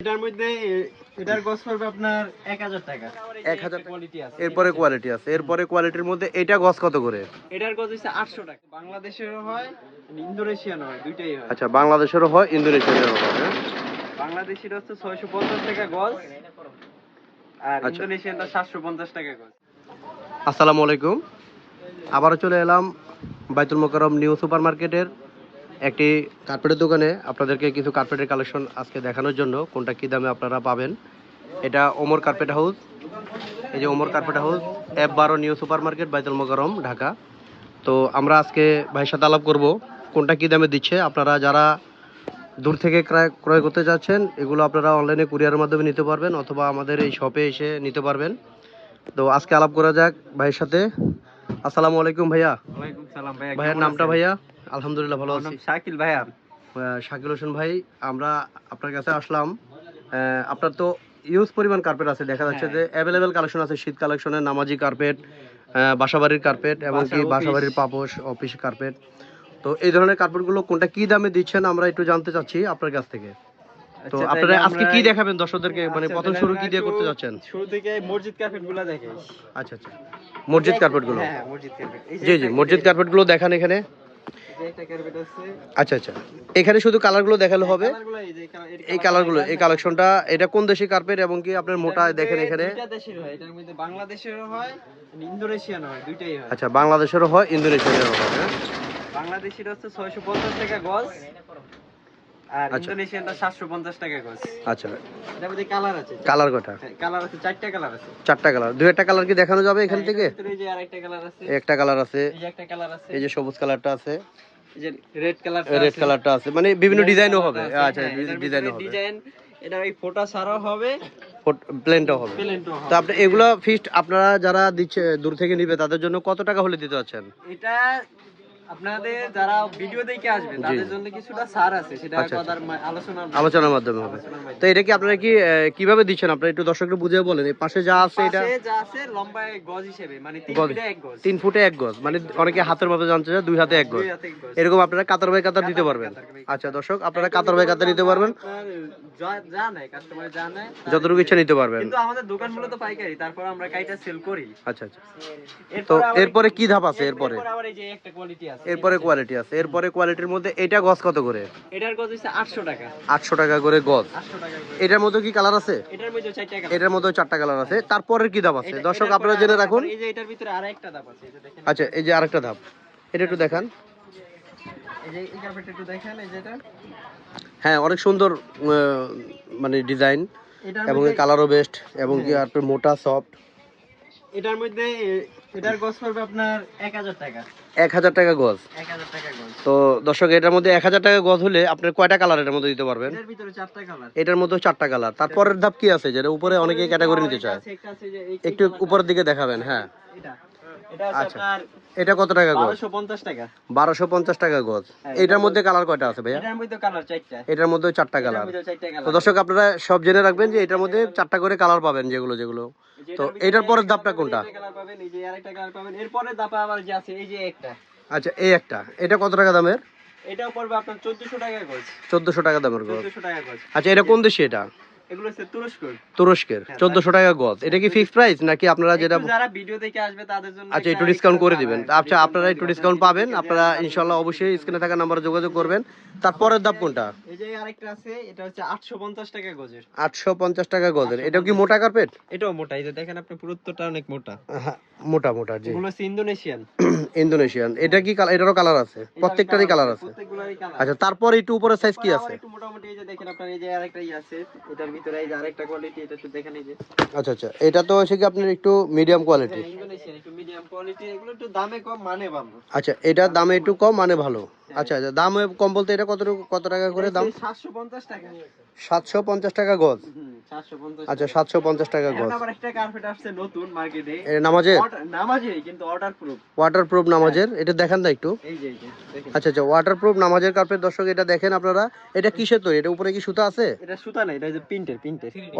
এটার মধ্যে এটার গজ পড়বে আপনার 1000 টাকা। 1000 কোয়ালিটি আছে। এরপরে কোয়ালিটি আছে। এরপরে কোয়ালিটির মধ্যে এটা গজ কত করে? এটার গজ হচ্ছে 800 টাকা। বাংলাদেশেরও হয়, ইন্দোনেশিয়ানও হয়, দুইটাই হয়। আচ্ছা, বাংলাদেশেরও হয়, ইন্দোনেশিয়ারও হয়, হ্যাঁ? বাংলাদেশির হচ্ছে 650 টাকা গজ, আর আচ্ছা। ইন্দোনেশিয়ানটা 750 টাকা গজ। আসসালামু আলাইকুম। আবারও চলে এলাম বাইতুল মোকাররম নিউ সুপার মার্কেটের একটি কার্পেটের দোকানে আপনাদেরকে কিছু কার্পেটের কালেকশন আজকে দেখানোর জন্য কোনটা কী দামে আপনারা পাবেন। এটা ওমর কার্পেট হাউস। এই যে Omar carpet house, F12 new super market, বাইতুল মোকাররম, ঢাকা। তো আমরা আজকে ভাইয়ের সাথে আলাপ করবো কোনটা কী দামে দিচ্ছে। আপনারা যারা দূর থেকে ক্রয় করতে যাচ্ছেন, এগুলো আপনারা অনলাইনে কুরিয়ারের মাধ্যমে নিতে পারবেন অথবা আমাদের এই শপে এসে নিতে পারবেন। তো আজকে আলাপ করা যাক ভাইয়ের সাথে। আসসালামু আলাইকুম ভাইয়া। ওয়ালাইকুম সালাম ভাইয়া। ভাইয়ার কেমন নামটা? আছেন? ভাইয়া আলহামদুলিল্লাহ ভালো আমার আছি। নাম শাকিল ভাইয়া। শাকিল হোসেন ভাই, আমরা আপনার কাছে আসলাম। আপনার তো ইউজ পরিমাণ কার্পেট আছে, দেখা যাচ্ছে যে অ্যাভেলেবেল কালেকশন আছে। শীত কালেকশনের নামাজি কার্পেট, বাসাবাড়ির কার্পেট, এবং কি বাসাবাড়ির পাপোশ, অফিস কার্পেট। তো এই ধরনের কার্পেটগুলো কোনটা কি দামে দিচ্ছেন আমরা একটু জানতে চাচ্ছি আপনার কাছ থেকে। তো আচ্ছা, আপনারা তাইলে আজকে আমরা কি দেখাবেন দর্শকদেরকে, মানে আচ্ছা, প্রথম তাহলে শুরু আমরা কি দিয়ে একটু করতে যাচ্ছেন? শুরু থেকে মসজিদ কার্পেটগুলো দেখাই। আচ্ছা আচ্ছা, মসজিদ কার্পেটগুলো। হ্যাঁ, মসজিদ কার্পেট। এই জি জি, মসজিদ কার্পেটগুলো দেখান এখানে। যে একটা কার্পেট আছে। আচ্ছা আচ্ছা, এখানে শুধু কালারগুলো দেখালে হবে? কালারগুলো এই যে এই কালারগুলো, এই কালেকশনটা, এটা কোন দেশি কার্পেট এবং কি আপনার মোটা দেখেন এখানে? দুইটা দেশের হয়, এটার মধ্যে বাংলাদেশেরও হয়, ইন্দোনেশিয়ানও হয়, দুইটাই হয়। আচ্ছা, বাংলাদেশেরও হয়, ইন্দোনেশিয়ারও হয়, হ্যাঁ? বাংলাদেশির হচ্ছে 650 টাকা গজ, আর আচ্ছা। ইন্দোনেশিয়ানটা 750 টাকা গজ। আচ্ছা, এটার মধ্যে কালার আছে। কালার কটা? কালার আছে, 4টা কালার আছে। 4টা কালার। দুই একটা কালার কি দেখানো যাবে এখান থেকে? এটার ভিতরে এই যে আরেকটা কালার আছে। একটা কালার আছে, এই যে একটা কালার আছে। এই যে সবুজ কালারটা আছে, এই যে রেড কালারটা আছে। রেড কালারটা আছে, মানে বিভিন্ন ডিজাইনও হবে। আচ্ছা, ডিজাইনও হবে। ডিজাইন, এটা এই ফোটা ছাড়াও হবে, প্লেনটাও হবে। প্লেনটাও হবে। তো আপনি এগুলো ফিক্সড, আপনারা যারা দিচ্ছে দূর থেকে নিবে তাদের জন্য কত টাকা হলে দিতে চাচ্ছেন? এটা আপনাদের যারা ভিডিও দেখে আসবে তাদের জন্য কিছুটা ছাড় আছে, সেটা আচ্ছা, কথার আলোচনার মাধ্যমে হবে। তো এটা কি আপনারা কি কিভাবে দিচ্ছেন, আপনারা একটু দর্শককে বুঝিয়ে বলেন। এই পাশে যা আছে এটা পাশে যা আছে লম্বা গজ হিসেবে, মানে 3 গজ, ফিটে 1 গজ। 3 ফুটে 1 গজ, মানে অনেকে হাতের মতো জানতে চায় 2 হাতে 1 গজ। 2 হাতে 1 গজ। এরকম আপনারা কাতার বাই কাতার দিতে পারবেন। আচ্ছা দর্শক, আপনারা কাতার বাই কাতার নিতে পারবেন, আপনার যা নেয় কাস্টমার, যা নেয় যতটুকু ইচ্ছা নিতে পারবেন। কিন্তু আমাদের দোকান মূলত পাইকারি, তারপর আমরা কাইটা সেল করি। আচ্ছা আচ্ছা। তো এরপরে কি ধাপ আছে? এরপরে আবার এই যে একটা কোয়ালিটি আছে। এরপরে কোয়ালিটি আছে। এরপরে কোয়ালিটির মধ্যে এটা গজ কত করে? এটার গজ হচ্ছে 800 টাকা। 800 টাকা করে গজ। 800 টাকা করে। এটার মধ্যে কি কালার আছে? এটার মধ্যে 4টা কালার। এটার মধ্যে 4টা কালার আছে। তারপরের কি ধাপ আছে দর্শক আপনারা জেনে রাখুন। এই যে এটার ভিতরে আরেকটা ধাপ আছে, এই যে দেখেন। আচ্ছা, এই যে আরেকটা ধাপ, এটা একটু দেখান। এই যে এই কার্পেটটা একটু দেখেন, এই যে এটা। হ্যাঁ, অনেক সুন্দর মানে ডিজাইন, এটার এবং মধ্যে কালারও বেস্ট, এবং কি আপনার মোটা সফট। এটার মধ্যে এটার গজ পড়বে আপনার 1000 টাকা। 1000 টাকা গজ। 1000 টাকা গজ। তো দর্শক, এটার মধ্যে 1000 টাকা গজ হলে আপনার কয়টা কালার এটার মধ্যে দিতে পারবেন? এটার ভিতরে 4টা কালার। এটার মধ্যে 4টা কালার। তারপরের ধাপ কি আছে, যেটা উপরে অনেকে ক্যাটাগরি নিতে চায়? একটা আছে যে এই একটু উপরের দিকে দেখাবেন। হ্যাঁ, এটা এটা আছে আচ্ছা। আপনার এটা কত টাকা গজ? 1250 টাকা। 1250 টাকা গজ। এটার মধ্যে কালার কয়টা আছে ভাইয়া? এটার মধ্যে কালার 4টা। এটার মধ্যে 4টা এটার কালার। মধ্যে 4টা তো কালার। দর্শক আপনারা সব জেনে রাখবেন যে এটার মধ্যে 4টা করে কালার পাবেন, যেগুলো। তো এটার পরের ধাপটা কোনটা? কালার পাবেন, এই যে আরেকটা কালার পাবেন। এরপরে ধাপে আবার যে আছে এই যে একটা। আচ্ছা, এই একটা, এটা কত টাকা দামের? এটাও পড়বে আপনার 1400 টাকা গজ। 1400 টাকা দামের গজ। 1400 টাকা গজ। আচ্ছা, এটা কোন দেশে? এটা এগুলো হচ্ছে তুরস্ক। তুরস্কের। 1400 টাকা গজ। এটা কি ফিক্সড প্রাইস নাকি আপনারা যেটা? যারা ভিডিও দেখে আসবে তাদের জন্য আচ্ছা, একটু ডিসকাউন্ট করে দিবেন। আচ্ছা, আপনারা একটু ডিসকাউন্ট পাবেন। আপনারা ইনশাআল্লাহ অবশ্যই স্ক্রিনে থাকা নম্বরে যোগাযোগ করবেন। তারপরের ধাপ কোনটা? এই যে আরেকটা আছে, এটা হচ্ছে 850 টাকা গজের। 850 টাকা গজের। এটা কি মোটা কার্পেট? এটাও মোটা, এই যে দেখেন আপনি, পুরুত্বটা অনেক মোটা। হ্যাঁ, মোটা মোটা, জি। এগুলো হচ্ছে ইন্দোনেশিয়ান। ইন্দোনেশিয়ান। এটা কি এটারও কালার আছে? প্রত্যেকটারই কালার আছে। প্রত্যেকগুলোরই কালার। আচ্ছা, তারপর একটু উপরের সাইজ কি আছে? একটু মোটামুটি এই যে দেখেন আপনার, এই যে আরেকটা আছে, এটার ভিতরে এই যে আরেকটা কোয়ালিটি, এটা একটু দেখেন এই যে। আচ্ছা আচ্ছা, এটা তো হচ্ছে কি আপনার একটু মিডিয়াম কোয়ালিটি। ইন্দোনেশিয়ান একটু মিডিয়াম কোয়ালিটি, এগুলো একটু দামে কম, মানে ভালো। আচ্ছা, এটার দামে একটু কম, মানে ভালো। আচ্ছা আচ্ছা, দামে কম বলতে এটা কত টাকা করে দাম? 750 টাকা। 750 টাকা গজ। 750। আচ্ছা, 750 টাকা গজ। আবার একটা কার্পেট আসছে নতুন মার্কেটে, এটা নামাজের? নামাজেরই, কিন্তু ওয়াটারপ্রুফ। ওয়াটারপ্রুফ নামাজের। এটা দেখেন না একটু। এই যে দেখেন। আচ্ছা আচ্ছা, ওয়াটারপ্রুফ নামাজের কার্পেট। দর্শক, এটা দেখেন আপনারা। এটা কিসের তৈরি? এটা উপরে কি সুতা আছে? এটা সুতা না, এটা যে প্রিন্টের।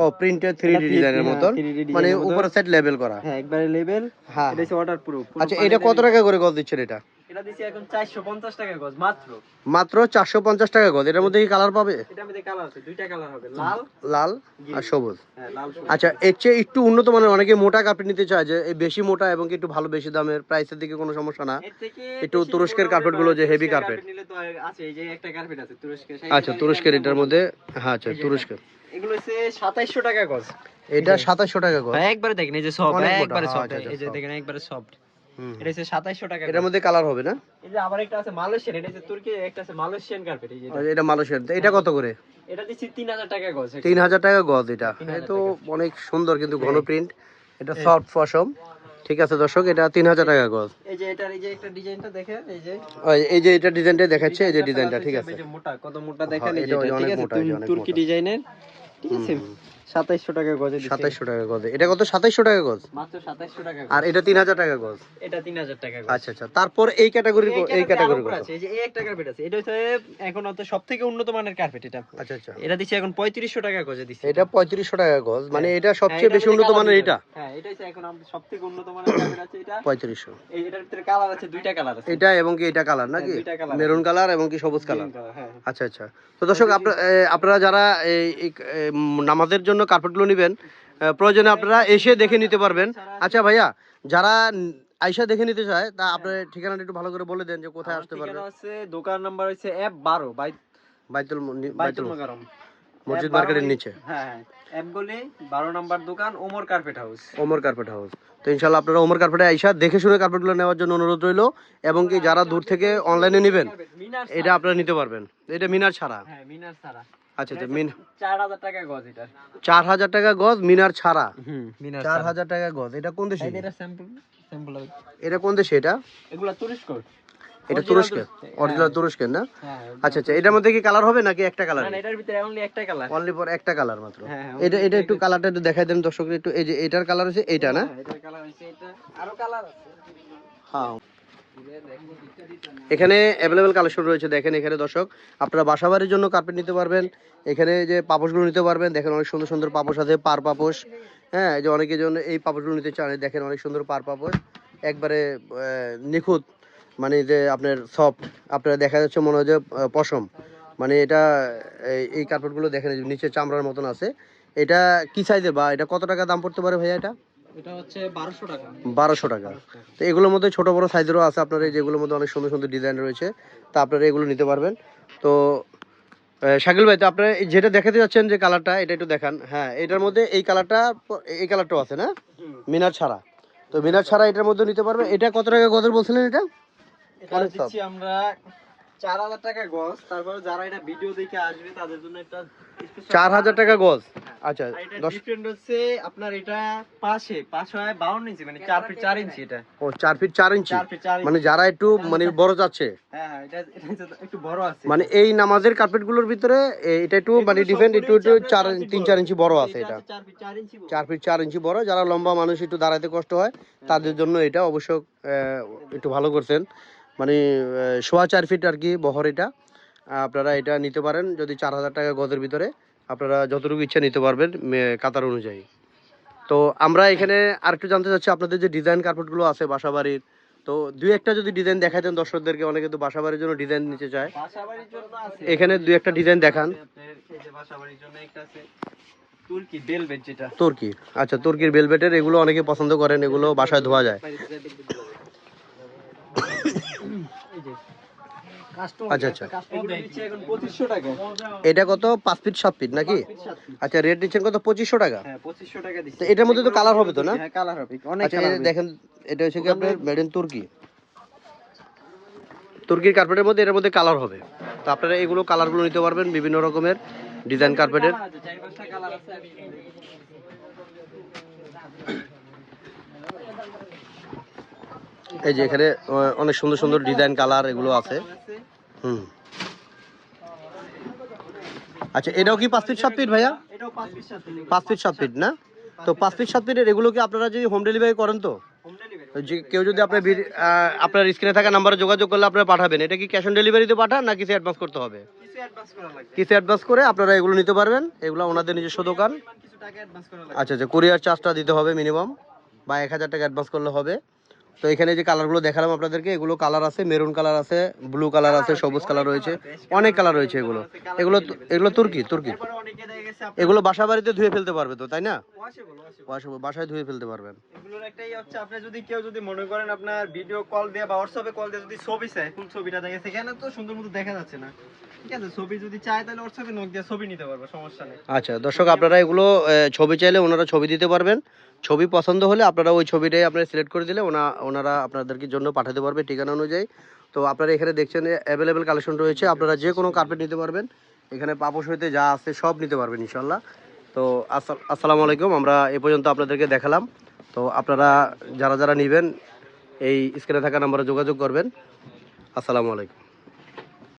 ও, প্রিন্টেড 3D ডিজাইনের মতন, মানে উপরে সেট লেবেল করা। হ্যাঁ, একবারে লেবেল। হ্যাঁ, এটা হচ্ছে ওয়াটারপ্রুফ। আচ্ছা, এটা কত টাকা করে গজ দিচ্ছেন এটা? এটা দিছি এখন 450 টাকা গজ মাত্র। মাত্র 450 টাকা গজ। এটার মধ্যে কি কালার পাবে? এটার মধ্যে কালার আছে, দুইটা কালার হবে, লাল লাল green। আর সবুজ। হ্যাঁ, লাল সবুজ। আচ্ছা, এর চেয়ে একটু উন্নত মানের অনেকে মোটা কার্পেট নিতে চায়, যে এই বেশি মোটা এবং কি একটু ভালো বেশি দামের, প্রাইসের দিকে কোনো সমস্যা না। এর থেকে একটু বেশি তুরস্কের বড় কার্পেট গুলো যে হেভি তুরস্কের কার্পেট। নিলে তো আছে, এই যে একটা কার্পেট আছে তুরস্কের। আচ্ছা, তুরস্কের এটার মধ্যে, হ্যাঁ আচ্ছা তুরস্কের। এগুলো হচ্ছে 2700 টাকা গজ। এটা 2700 টাকা গজ। ভাই একবারে দেখেন, এই যে সফট, অনেক মোটা, একবারে হ্যাঁ, সফট, আচ্ছা, আচ্ছা, এই যে soft। দেখেন একবারে সফট। হুম। এটা হচ্ছে 2700 টাকা। এটার মধ্যে কালার হবে না? এই যে আবার একটা আছে মালয়েশিয়ান, এটা হচ্ছে তুর্কি, একটা আছে মালয়েশিয়ান কার্পেট, এই যে আর এটা মালয়েশিয়ান। এটা কত করে? এটা দিচ্ছি 3000 টাকা গজ। 3000 টাকা গজ। এটা 3000 এই তো টাকা। অনেক সুন্দর কিন্তু ঘন প্রিন্ট। এটা সফট পশম। ঠিক আছে দর্শক, এটা 3000 টাকা গজ। এই যে এটার এই যে একটা ডিজাইনটা দেখেন, এই যে এই যে এটা ডিজাইনটা দেখাচ্ছে, এই যে ডিজাইনটা, ঠিক আছে। এই যে মোটা, কত মোটা দেখেন, এই যে এটা এটা, অনেক ঠিক আছে, মোটা, এই যে অনেক তুর্কি মোটা। ডিজাইনের, ঠিক আছে। 2700 টাকা গজে দিচ্ছি। 2700 টাকা গজ। এটা কত? 2700 টাকা গজ। মাত্র 2700 টাকা গজ। আর এটা 3000 টাকা গজ। এটা 3000 টাকা গজ। আচ্ছা আচ্ছা, তারপর এই ক্যাটাগরির এই ক্যাটাগরি কত? আছে, এই যে এই একটা কার্পেট আছে, এটা হচ্ছে এখন তো সবথেকে উন্নত মানের কার্পেট এটা। আচ্ছা আচ্ছা, এটা দিচ্ছি এখন 3500 টাকা গজে দিচ্ছি। এটা 3500 টাকা গজ, মানে এটা সবচেয়ে হ্যাঁ, বেশি উন্নত মানের এটা। হ্যাঁ, এটা হচ্ছে এখন আমাদের সবথেকে উন্নত মানের কার্পেট আছে এটা। 3500। এই এটার ভিতরে কালার আছে, দুইটা কালার আছে। এটা এবং কি এটা কালার নাকি? দুইটা colour মেরুন কালার এবং কি সবুজ কালার। Green color, হ্যাঁ। আচ্ছা আচ্ছা। তো দর্শক, আপনারা যারা নামাজের জন্য কার্পেটগুলো নেবেন, প্রয়োজনে আপনারা এসে দেখে নিতে পারবেন। আচ্ছা ভাইয়া, যারা আইসা দেখে নিতে চায়, তা আপনার ঠিকানাটা একটু ভালো করে বলে দেন, যে কোথায় আসতে পারবে। ঠিকানা হচ্ছে, দোকান নাম্বার হচ্ছে F12 বাইতুল মোকাররম। মসজিদ F12 মার্কেটের নিচে। হ্যাঁ, F গলি 12 নাম্বার দোকান, Omar carpet house. Omar carpet house. তো ইনশাল্লাহ আপনারা ওমর কার্পেটে আইসা দেখে শুনে কার্পেটগুলো নেওয়ার জন্য অনুরোধ রইলো। এবং কি যারা দূর থেকে অনলাইনে নেবেন, এটা আপনারা নিতে পারবেন। এটা মিনার ছাড়া। হ্যাঁ, মিনার ছাড়া। আচ্ছা আচ্ছা, 4000 টাকা গজ এটা। 4000 টাকা গজ মিনার ছাড়া। মিনার 4000 টাকা গজ। এটা কোন দেশে? এটা স্যাম্পল, স্যাম্পল। এটা কোন দেশে এটা? এগুলা তুরস্ক। এটা তুরস্কের, অরিজিনাল তুরস্কের না? হ্যাঁ। আচ্ছা আচ্ছা, এটার মধ্যে কি কালার হবে নাকি একটা কালার? না, এটার ভিতরে অনলি একটা কালার। অনলি ফর একটা কালার মাত্র। হ্যাঁ, হ্যাঁ, এটা এটা একটু কালারটা একটু দেখাই দেন দর্শকদের একটু। এই যে এটার কালার হচ্ছে এইটা না? হ্যাঁ, এটার কালার হচ্ছে এটা, আরো কালার আছে। হ্যাঁ, এখানে অ্যাভেলেবেল কালেকশন রয়েছে। দেখেন এখানে দর্শক, আপনারা বাসাবাড়ির জন্য কার্পেট নিতে পারবেন। এখানে যে পাপোশগুলো নিতে পারবেন, দেখেন অনেক সুন্দর সুন্দর পাপোশ আছে, পার পাপোশ। হ্যাঁ, এই যে অনেকের জন্য এই পাপোশগুলো নিতে চান, দেখেন অনেক সুন্দর পার পাপোশ, একবারে নিখুঁত, মানে যে আপনার সফট, আপনারা দেখা যাচ্ছে মনে হয় যে পশম। মানে এটা এই কার্পেটগুলো দেখেন নিচে চামড়ার মতন আছে। এটা কি সাইজের বা এটা কত টাকা দাম পড়তে পারে ভাইয়া? এটা এটা হচ্ছে 1200 টাকা। 1200 টাকা। তো এগুলোর মধ্যে ছোট বড় সাইজেরও আছে আপনার, এই যেগুলোর মধ্যে অনেক সুন্দর সুন্দর ডিজাইন রয়েছে, তা আপনারা এগুলো নিতে পারবেন। তো শাকিল ভাই, তো আপনারা যেটা দেখাতে যাচ্ছেন যে কালারটা, এটা একটু দেখান। হ্যাঁ, এটার মধ্যে এই কালারটাও আছে না, মিনার ছাড়া? তো মিনার ছাড়া এটার মধ্যে নিতে পারবেন। এটা কত টাকা গজের বলছিলেন? এটা এটা দিচ্ছি আমরা 4000 টাকা গজ। তারপরে যারা এটা ভিডিও দেখে আসবে তাদের জন্য একটা 4000 টাকা গজ। আচ্ছা, আর এটা ডিফারেন্ট হচ্ছে আপনার, এটা পাশে হয় 52 ইঞ্চি, মানে 4 ফিট 4 ইঞ্চি। এটা ও 4 ফিট 4 ইঞ্চি, 4 ফিট 4 ইঞ্চি। মানে যারা একটু মানে বড় চাচ্ছে। হ্যাঁ, হ্যাঁ, এটা একটু বড় আছে। মানে এই নামাজের কার্পেটগুলোর ভিতরে এটা একটু মানে ডিফারেন্ট, একটু 3-4 ইঞ্চি বড় আছে। এটা 4 ফিট 4 ইঞ্চি। 4 ফিট 4 ইঞ্চি বড়। যারা লম্বা মানুষ, একটু দাঁড়াতে কষ্ট হয়, তাদের জন্য এটা অবশ্য একটু ভালো করছেন। মানে 4.25 ফিট আর কি বহর এটা। আপনারা এটা নিতে পারেন যদি 4000 টাকা গজের ভিতরে, আপনারা যতটুকু ইচ্ছা নিতে পারবেন কাতার অনুযায়ী। তো আমরা এখানে আরেকটু জানতে চাচ্ছি আপনাদের যে ডিজাইন কার্পেটগুলো আছে বাসাবাড়ির, তো দুই একটা যদি ডিজাইন দেখাই দেন দর্শকদেরকে, অনেকে তো বাসাবাড়ির জন্য ডিজাইন নিতে চায়। বাসাবাড়ির জন্য আছে, এখানে দুই একটা ডিজাইন দেখান। আপনার এই যে বাসাবাড়ির জন্য একটা আছে তুর্কি ভেলভেট, যেটা তুর্কি। আচ্ছা, তুর্কির ভেলভেটের এগুলো অনেকে পছন্দ করেন, এগুলো বাসায় ধোয়া যায়। এই যে আচ্ছা আচ্ছা, এগুলো দিচ্ছি এখন 2500 টাকা। এটা কত? 5 ফিট 7 ফিট নাকি? 5 ফিট 7 ফিট। আচ্ছা, রেট দিচ্ছেন কত? 2500 টাকা। হ্যাঁ, 2500 টাকা দিচ্ছি। তো এটার মধ্যে তো কালার হবে তো না? হ্যাঁ, কালার হবে, অনেক আচ্ছা, কালার এই হবে। দেখেন এটা হচ্ছে কি আপনার মেড ইন তুর্কি। তুর্কির কার্পেটের মধ্যে এটার মধ্যে কালার হবে। তো আপনারা এগুলো কালারগুলো নিতে পারবেন, বিভিন্ন রকমের ডিজাইন কার্পেটের। 4-5টা কালার আছে। এই যে এখানে অনেক সুন্দর সুন্দর ডিজাইন কালার এগুলো আছে। হুম, আচ্ছা, এটাও কি 5 ফিট 7 ফিট ভাইয়া? এটাও 5 ফিট 7 ফিট। 5 ফিট 7 ফিট না? তো 5 ফিট 7 ফিটের এগুলো কি আপনারা যদি হোম ডেলিভারি করেন? তো হোম ডেলিভারি। যে কেউ যদি আপনার স্ক্রিনে থাকা নাম্বারে যোগাযোগ করলে আপনারা পাঠাবেন, এটা কি ক্যাশ অন ডেলিভারিতে পাঠান না কিছু অ্যাডভান্স করতে হবে? কিছু অ্যাডভান্স করা লাগবে। কিছু অ্যাডভান্স করে আপনারা এগুলো নিতে পারবেন। এগুলো ওনাদের নিজস্ব দোকান। কিছু টাকা অ্যাডভান্স করা লাগবে। আচ্ছা আচ্ছা, কুরিয়ার চার্জটা দিতে হবে মিনিমাম, বা 1000 টাকা অ্যাডভান্স করলে হবে। তো এখানে যে কালারগুলো দেখালাম আপনাদেরকে, এগুলো কালার আছে, মেরুন কালার আছে, ব্লু কালার আছে, সবুজ কালার রয়েছে, অনেক কালার রয়েছে এগুলো। এগুলো তুর্কি। এরপরে অনেকে দেখা গেছে আপনার এগুলো বাসা বাড়িতে ধুয়ে ফেলতে পারবে তো, তাই না? washable। বাসায় ধুয়ে ফেলতে পারবেন। এগুলোর একটাই হচ্ছে, আপনি যদি কেউ যদি মনে করেন আপনার ভিডিও কল দিয়ে বা হোয়াটসঅ্যাপে কল দিয়ে যদি ছবি চায়, ফুল ছবিটা দেখে সেখানে তো সুন্দর মতো দেখা যাচ্ছে না, ঠিক আছে, ছবি যদি চায় তাহলে হোয়াটসঅ্যাপে নক দিয়ে ছবি নিতে পারবো, সমস্যা নেই। আচ্ছা দর্শক, আপনারা এগুলো ছবি চাইলে ওনারা ছবি দিতে পারবেন। ছবি পছন্দ হলে আপনারা ওই ছবিটাই আপনারা সিলেক্ট করে দিলে ওনারা আপনাদেরকে জন্য পাঠাতে পারবে ঠিকানা অনুযায়ী। তো আপনারা এখানে দেখছেন অ্যাভেলেবেল কালেকশন রয়েছে, আপনারা যে কোনো কার্পেট নিতে পারবেন। এখানে পাপোশ হইতে যা আছে সব নিতে পারবেন ইনশাল্লাহ। তো আসসালামু আলাইকুম, আমরা এ পর্যন্ত আপনাদেরকে দেখালাম। তো আপনারা যারা যারা নেবেন এই স্ক্রিনে থাকা নাম্বারে যোগাযোগ করবেন। আসসালামু আলাইকুম।